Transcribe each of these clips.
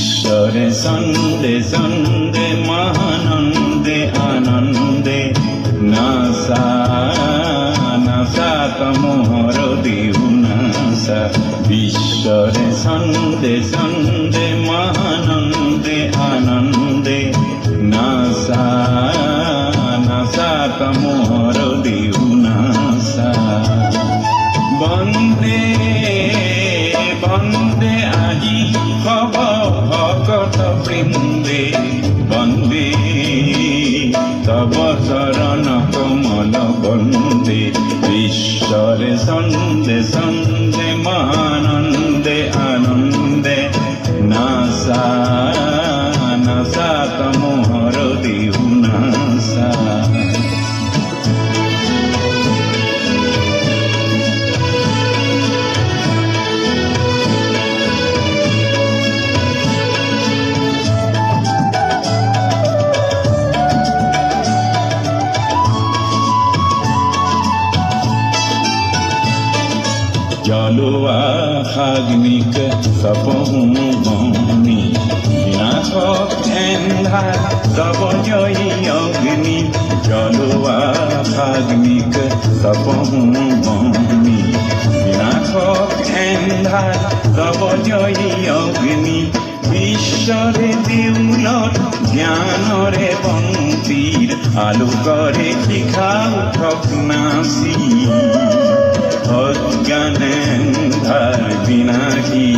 ঈশ্বরে সন্দে সন্দে মহানন্দে আনন্দে NASA NASA তমোহর দিউনাসা ঈশ্বরে সন্দে সন্দে মহানন্দে আনন্দে নাসা নাসা তমোহর দিউনাসা বন্দে বন্দে আজি ভব ভকত বৃন্দে বন্দে তব চরণ কমল বন্দে ঈশ্বরে সন্দে সন্দে মহানন্দে আনন্দে নাসা নাসা তমোহর দিউনাসা জলোয়া খাগ্নিক তপহুম মনি বিনাশক এন্ধার তব জয়ী অগ্নি জলোয়া খাগ্নিক তপহুম মনি বিনাশক এন্ধার তব জয়ী অগ্নি ঈশ্বরে দেউলত জ্ঞানরে বন্তির আলোকরে শিখাও ঠকনাসি অজ্ঞানেন্ধার বিনাশী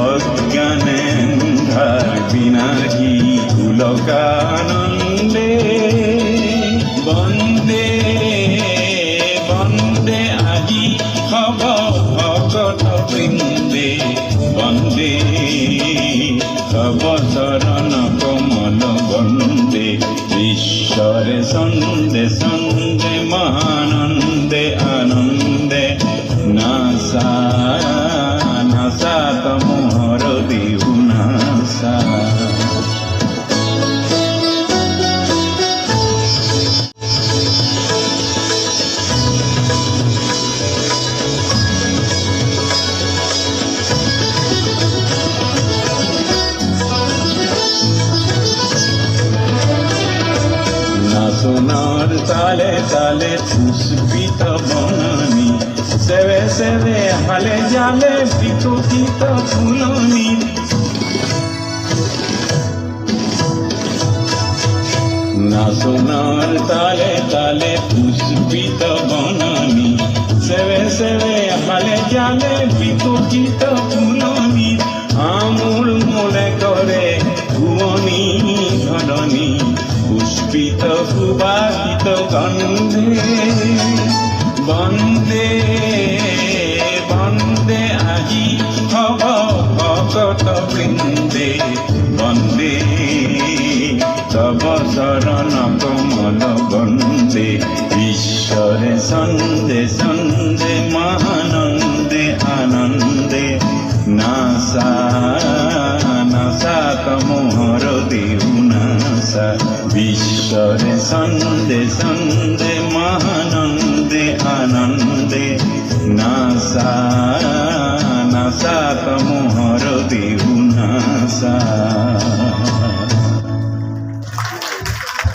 অজ্ঞানেন্ধার বিনাশী পুলকানন্দে বন্দে বন্দে আজি হব ভকত বৃন্দে বন্দে তব চরণ কমল বন্দে ঈশ্বরে সন্দে সন্দে মহানন্দে আনন্দে নাসা নাসা তমোহর দিউনাসা সোনার তালে তালে পুষ্পিত বনানি সেবে সেবে হালে জালে বিকশিত ফুলনি না সোনার তালে তালে পুষ্পিত বনানি সেবে সেবে হালে জালে বিকশিত ফুলনি আমূল মনে করে ভুবনী ধরণী পুষ্পিত সুবাসিত গন্ধে বন্দে বন্দে আজি হব ভকত বৃন্দে বন্দে তব চরণ কমল বন্দে ঈশ্বরে সন্দে সন্দে মহানন্দে আনন্দে নাসা নাসা তমোহর দিউনাসা ঈশ্বরে সন্দে সন্দে মহানন্দে আনন্দে নাসা নাসা তমোহর দিউনাসা